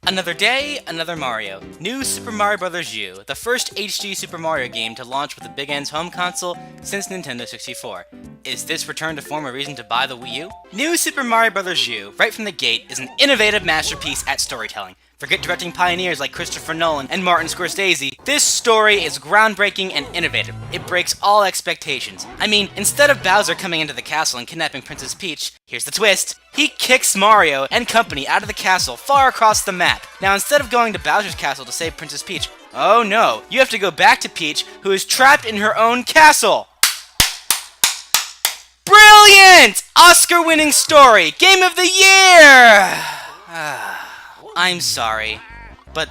Another day, another Mario. New Super Mario Bros. U, the first HD Super Mario game to launch with the Big N's home console since Nintendo 64. Is this return to form a reason to buy the Wii U? New Super Mario Bros. U, right from the gate, is an innovative masterpiece at storytelling. Forget directing pioneers like Christopher Nolan and Martin Scorsese. This story is groundbreaking and innovative. It breaks all expectations. I mean, instead of Bowser coming into the castle and kidnapping Princess Peach, here's the twist. He kicks Mario and company out of the castle far across the map. Now, instead of going to Bowser's castle to save Princess Peach, oh no, you have to go back to Peach, who is trapped in her own castle. Brilliant! Oscar-winning story! Game of the year! I'm sorry, but,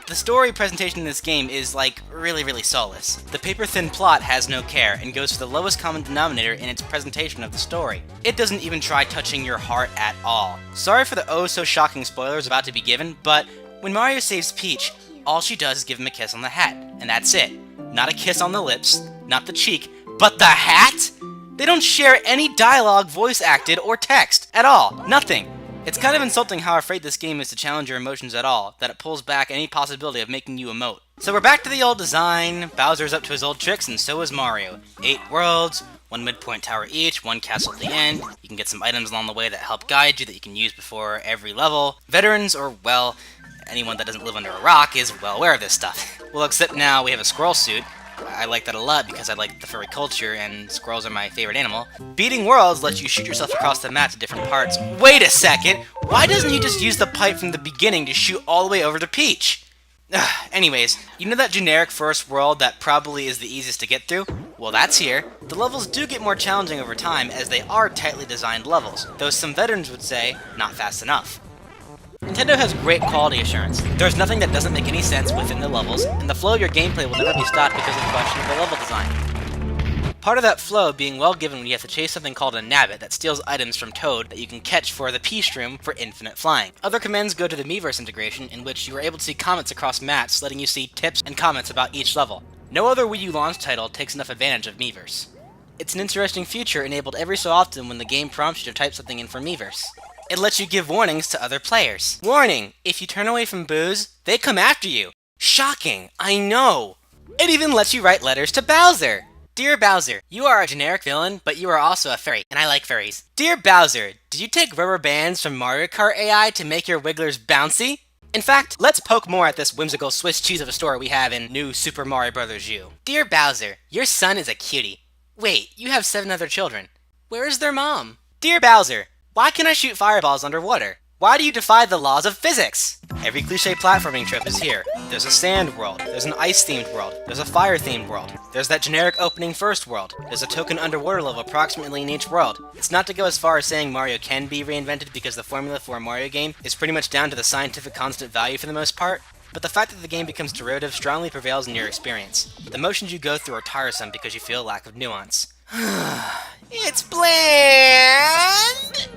the story presentation in this game is, really soulless. The paper-thin plot has no care and goes for the lowest common denominator in its presentation of the story. It doesn't even try touching your heart at all. Sorry for the oh-so-shocking spoilers about to be given, but when Mario saves Peach, all she does is give him a kiss on the hat, and that's it. Not a kiss on the lips, not the cheek, but the hat?! They don't share any dialogue, voice acted, or text at all. Nothing. It's kind of insulting how afraid this game is to challenge your emotions at all, that it pulls back any possibility of making you emote. So we're back to the old design, Bowser's up to his old tricks, and so is Mario. 8 worlds, 1 midpoint tower each, 1 castle at the end. You can get some items along the way that help guide you that you can use before every level. Veterans, or well, anyone that doesn't live under a rock is well aware of this stuff. Well, except now we have a squirrel suit. I like that a lot because I like the furry culture and squirrels are my favorite animal. Beating worlds lets you shoot yourself across the map to different parts. Wait a second! Why doesn't he just use the pipe from the beginning to shoot all the way over to Peach? Anyways, you know that generic first world that probably is the easiest to get through? Well, that's here. The levels do get more challenging over time as they are tightly designed levels, though some veterans would say, not fast enough. Nintendo has great quality assurance. There's nothing that doesn't make any sense within the levels, and the flow of your gameplay will never be stopped because of questionable level design. Part of that flow being well given when you have to chase something called a Nabbit that steals items from Toad that you can catch for the P-Shroom for infinite flying. Other commands go to the Miiverse integration, in which you are able to see comments across maps, letting you see tips and comments about each level. No other Wii U launch title takes enough advantage of Miiverse. It's an interesting feature enabled every so often when the game prompts you to type something in for Miiverse. It lets you give warnings to other players. Warning! If you turn away from Booze, they come after you. Shocking, I know! It even lets you write letters to Bowser! Dear Bowser, you are a generic villain, but you are also a furry, and I like furries. Dear Bowser, did you take rubber bands from Mario Kart AI to make your Wigglers bouncy? In fact, let's poke more at this whimsical Swiss cheese of a story we have in New Super Mario Bros. U. Dear Bowser, your son is a cutie. Wait, you have 7 other children. Where is their mom? Dear Bowser, why can I shoot fireballs underwater? Why do you defy the laws of physics? Every cliché platforming trope is here. There's a sand world, there's an ice-themed world, there's a fire-themed world, there's that generic opening first world, there's a token underwater level approximately in each world. It's not to go as far as saying Mario can be reinvented because the formula for a Mario game is pretty much down to the scientific constant value for the most part, but the fact that the game becomes derivative strongly prevails in your experience. The motions you go through are tiresome because you feel a lack of nuance. It's bland!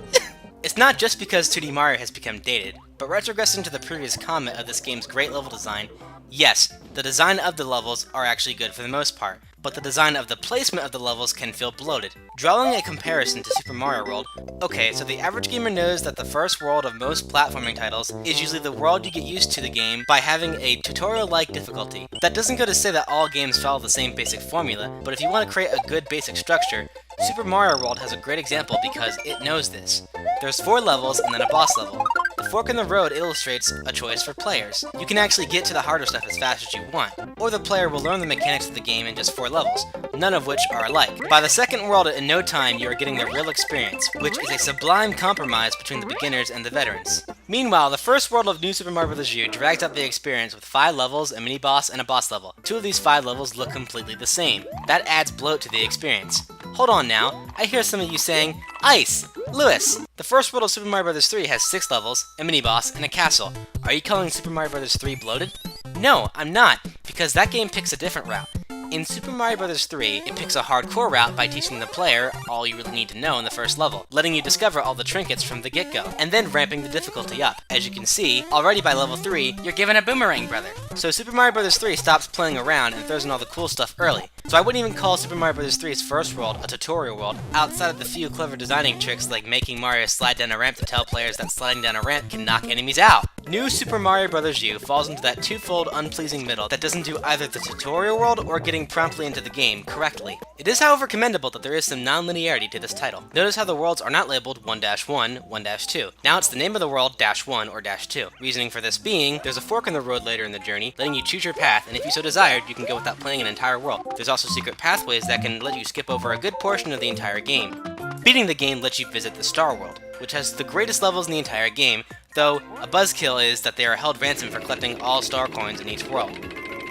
It's not just because 2D Mario has become dated, but retrogressing to the previous comment of this game's great level design, yes, the design of the levels are actually good for the most part, but the design of the placement of the levels can feel bloated. Drawing a comparison to Super Mario World, okay, so the average gamer knows that the first world of most platforming titles is usually the world you get used to the game by having a tutorial-like difficulty. That doesn't go to say that all games follow the same basic formula, but if you want to create a good basic structure, Super Mario World has a great example because it knows this. There's 4 levels and then a boss level. The fork in the road illustrates a choice for players. You can actually get to the harder stuff as fast as you want, or the player will learn the mechanics of the game in just 4 levels, none of which are alike. By the second world, in no time, you are getting the real experience, which is a sublime compromise between the beginners and the veterans. Meanwhile, the first world of New Super Mario Bros. U drags out the experience with 5 levels, a mini-boss, and a boss level. 2 of these 5 levels look completely the same. That adds bloat to the experience. Hold on now, I hear some of you saying, Ice! Lewis! The first world of Super Mario Bros. 3 has 6 levels, a mini-boss, and a castle. Are you calling Super Mario Bros. 3 bloated? No, I'm not, because that game picks a different route. In Super Mario Bros. 3, it picks a hardcore route by teaching the player all you really need to know in the first level, letting you discover all the trinkets from the get-go, and then ramping the difficulty up. As you can see, already by level 3, you're given a boomerang brother. So Super Mario Bros. 3 stops playing around and throws in all the cool stuff early. So I wouldn't even call Super Mario Bros. 3's first world a tutorial world, outside of the few clever designing tricks like making Mario slide down a ramp to tell players that sliding down a ramp can knock enemies out. New Super Mario Bros. U falls into that twofold unpleasing middle that doesn't do either the tutorial world or getting promptly into the game correctly. It is however commendable that there is some non-linearity to this title. Notice how the worlds are not labeled 1-1, 1-2. Now it's the name of the world -1 or -2. Reasoning for this being, there's a fork in the road later in the journey, letting you choose your path, and if you so desired, you can go without playing an entire world. There's also secret pathways that can let you skip over a good portion of the entire game. Beating the game lets you visit the Star World, which has the greatest levels in the entire game, though a buzzkill is that they are held ransom for collecting all star coins in each world.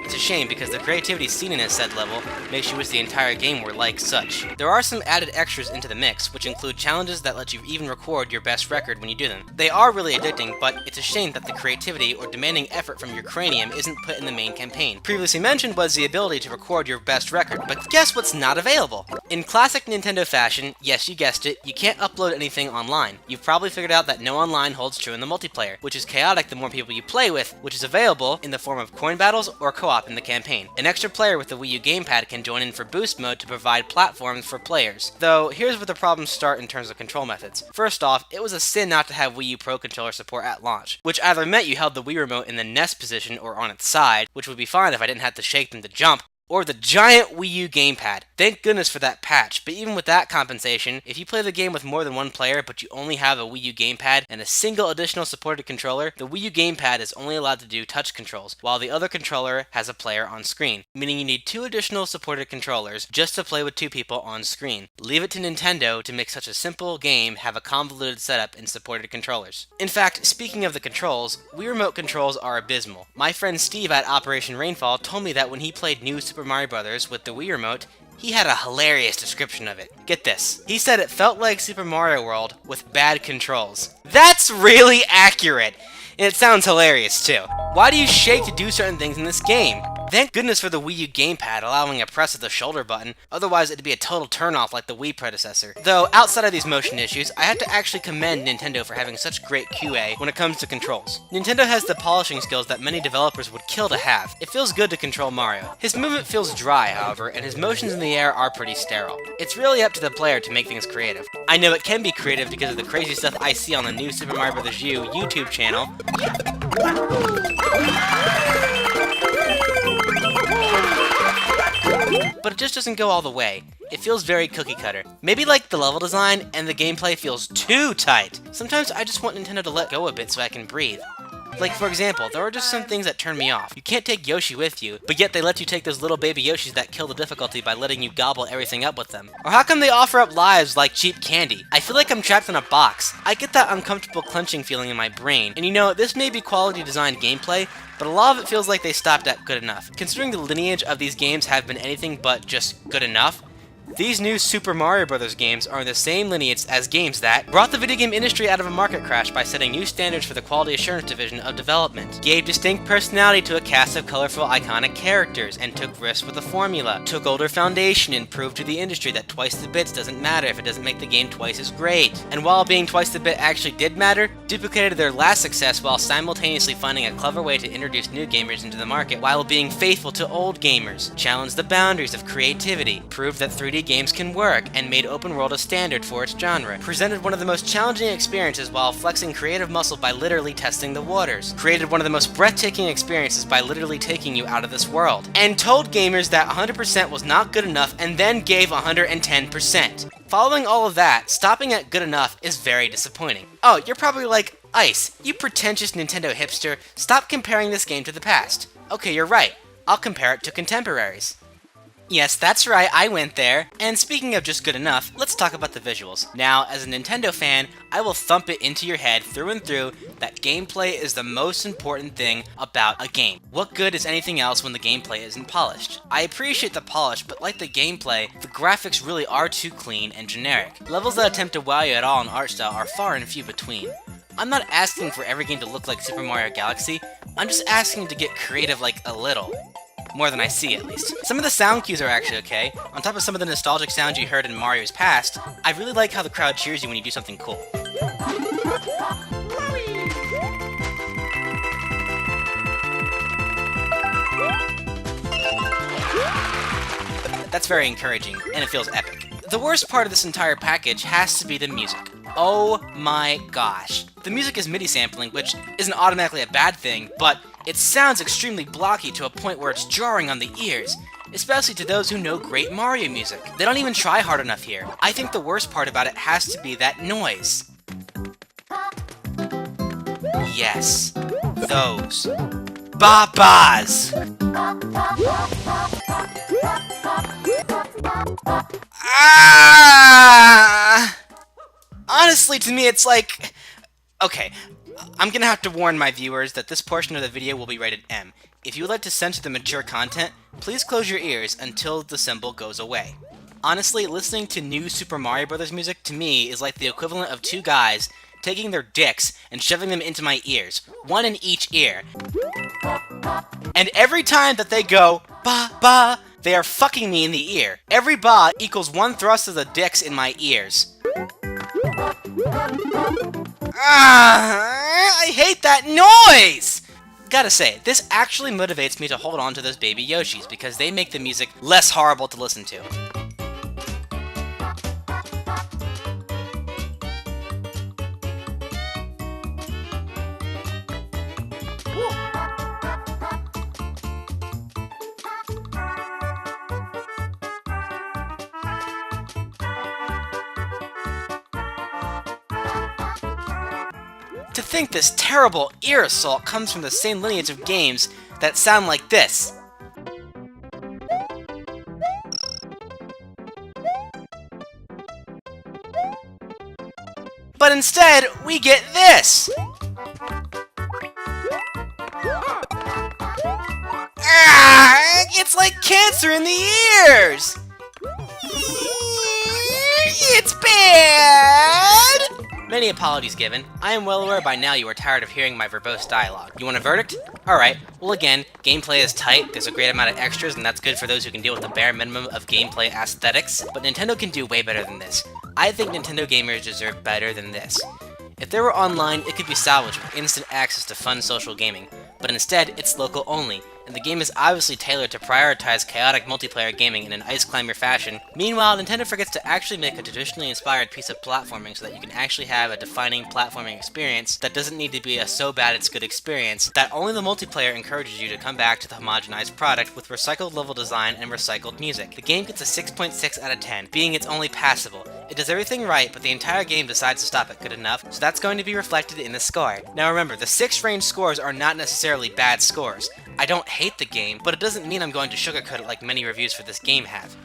It's a shame because the creativity seen in a said level makes you wish the entire game were like such. There are some added extras into the mix, which include challenges that let you even record your best record when you do them. They are really addicting, but it's a shame that the creativity or demanding effort from your cranium isn't put in the main campaign. Previously mentioned was the ability to record your best record, but guess what's not available? In classic Nintendo fashion, yes, you guessed it, you can't upload anything online. You've probably figured out that no online holds true in the multiplayer, which is chaotic the more people you play with, which is available in the form of coin battles or co-op in the campaign. An extra player with the Wii U gamepad can join in for boost mode to provide platforms for players. Though, here's where the problems start in terms of control methods. First off, it was a sin not to have Wii U Pro Controller support at launch, which either meant you held the Wii Remote in the nest position or on its side, which would be fine if I didn't have to shake them to jump, or the giant Wii U gamepad. Thank goodness for that patch, but even with that compensation, if you play the game with more than one player but you only have a Wii U gamepad and a single additional supported controller, the Wii U gamepad is only allowed to do touch controls, while the other controller has a player on screen, meaning you need 2 additional supported controllers just to play with 2 people on screen. Leave it to Nintendo to make such a simple game have a convoluted setup in supported controllers. In fact, speaking of the controls, Wii Remote controls are abysmal. My friend Steve at Operation Rainfall told me that when he played New Super Mario Bros. With the Wii Remote, he had a hilarious description of it. Get this. He said it felt like Super Mario World with bad controls. That's really accurate! And it sounds hilarious too. Why do you shake to do certain things in this game? Thank goodness for the Wii U gamepad allowing a press of the shoulder button, otherwise it'd be a total turnoff like the Wii predecessor. Though, outside of these motion issues, I have to actually commend Nintendo for having such great QA when it comes to controls. Nintendo has the polishing skills that many developers would kill to have. It feels good to control Mario. His movement feels dry, however, and his motions in the air are pretty sterile. It's really up to the player to make things creative. I know it can be creative because of the crazy stuff I see on the new Super Mario Bros. U YouTube channel. But it just doesn't go all the way. It feels very cookie cutter. Maybe like the level design and the gameplay feels too tight. Sometimes I just want Nintendo to let go a bit so I can breathe. Like, for example, there are just some things that turn me off. You can't take Yoshi with you, but yet they let you take those little baby Yoshis that kill the difficulty by letting you gobble everything up with them. Or how come they offer up lives like cheap candy? I feel like I'm trapped in a box. I get that uncomfortable clenching feeling in my brain. And you know, this may be quality designed gameplay, but a lot of it feels like they stopped at good enough. Considering the lineage of these games have been anything but just good enough, these new Super Mario Bros. Games are in the same lineage as games that brought the video game industry out of a market crash by setting new standards for the quality assurance division of development, gave distinct personality to a cast of colorful iconic characters, and took risks with the formula, took older foundation and proved to the industry that twice the bits doesn't matter if it doesn't make the game twice as great, and while being twice the bit actually did matter, duplicated their last success while simultaneously finding a clever way to introduce new gamers into the market while being faithful to old gamers, challenged the boundaries of creativity, proved that 3D games can work, and made open world a standard for its genre, presented one of the most challenging experiences while flexing creative muscle by literally testing the waters, created one of the most breathtaking experiences by literally taking you out of this world, and told gamers that 100% was not good enough and then gave 110%. Following all of that, stopping at good enough is very disappointing. Oh, you're probably like, Ice, you pretentious Nintendo hipster, stop comparing this game to the past. Okay, you're right. I'll compare it to contemporaries. Yes, that's right, I went there. And speaking of just good enough, let's talk about the visuals. Now, as a Nintendo fan, I will thump it into your head through and through that gameplay is the most important thing about a game. What good is anything else when the gameplay isn't polished? I appreciate the polish, but like the gameplay, the graphics really are too clean and generic. Levels that attempt to wow you at all in art style are far and few between. I'm not asking for every game to look like Super Mario Galaxy, I'm just asking to get creative like a little. More than I see, at least. Some of the sound cues are actually okay. On top of some of the nostalgic sounds you heard in Mario's past, I really like how the crowd cheers you when you do something cool. That's very encouraging, and it feels epic. The worst part of this entire package has to be the music. Oh my gosh. The music is MIDI sampling, which isn't automatically a bad thing, but it sounds extremely blocky to a point where it's jarring on the ears, especially to those who know great Mario music. They don't even try hard enough here. I think the worst part about it has to be that noise. Yes, those ba-bas! Ah! Honestly, to me, it's like... Okay, I'm gonna have to warn my viewers that this portion of the video will be rated M. If you would like to censor the mature content, please close your ears until the symbol goes away. Honestly, listening to new Super Mario Bros. Music to me is like the equivalent of two guys taking their dicks and shoving them into my ears, one in each ear. And every time that they go, ba ba, they are fucking me in the ear. Every ba equals one thrust of the dicks in my ears. I hate that noise! Gotta say, this actually motivates me to hold on to those baby Yoshis because they make the music less horrible to listen to. To think this terrible ear assault comes from the same lineage of games that sound like this. But instead, we get this! Ah, it's like cancer in the ears! It's bad! Many apologies given. I am well aware by now you are tired of hearing my verbose dialogue. You want a verdict? Alright, well again, gameplay is tight, there's a great amount of extras, and that's good for those who can deal with the bare minimum of gameplay aesthetics, but Nintendo can do way better than this. I think Nintendo gamers deserve better than this. If they were online, it could be salvaged with instant access to fun social gaming, but instead, it's local only, and the game is obviously tailored to prioritize chaotic multiplayer gaming in an ice climber fashion. Meanwhile, Nintendo forgets to actually make a traditionally inspired piece of platforming so that you can actually have a defining platforming experience that doesn't need to be a so bad it's good experience, that only the multiplayer encourages you to come back to the homogenized product with recycled level design and recycled music. The game gets a 6.6 out of 10, being it's only passable. It does everything right, but the entire game decides to stop at good enough, so that's going to be reflected in the score. Now remember, the 6 range scores are not necessarily bad scores. I don't hate the game, but it doesn't mean I'm going to sugarcoat it like many reviews for this game have.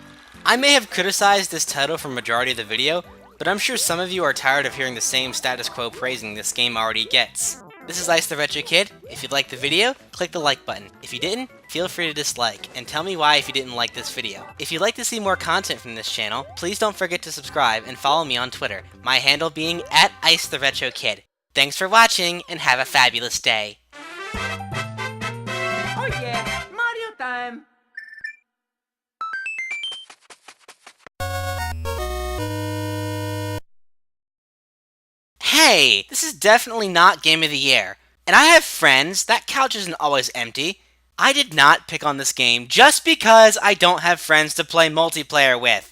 I may have criticized this title for majority of the video, but I'm sure some of you are tired of hearing the same status quo praising this game already gets. This is Ice the Retro Kid. If you liked the video, click the like button. If you didn't, feel free to dislike, and tell me why if you didn't like this video. If you'd like to see more content from this channel, please don't forget to subscribe and follow me on Twitter, my handle being @IceTheRetroKid. Thanks for watching, and have a fabulous day. Oh yeah, Mario time! Hey, this is definitely not Game of the Year. And I have friends, that couch isn't always empty. I did not pick on this game just because I don't have friends to play multiplayer with.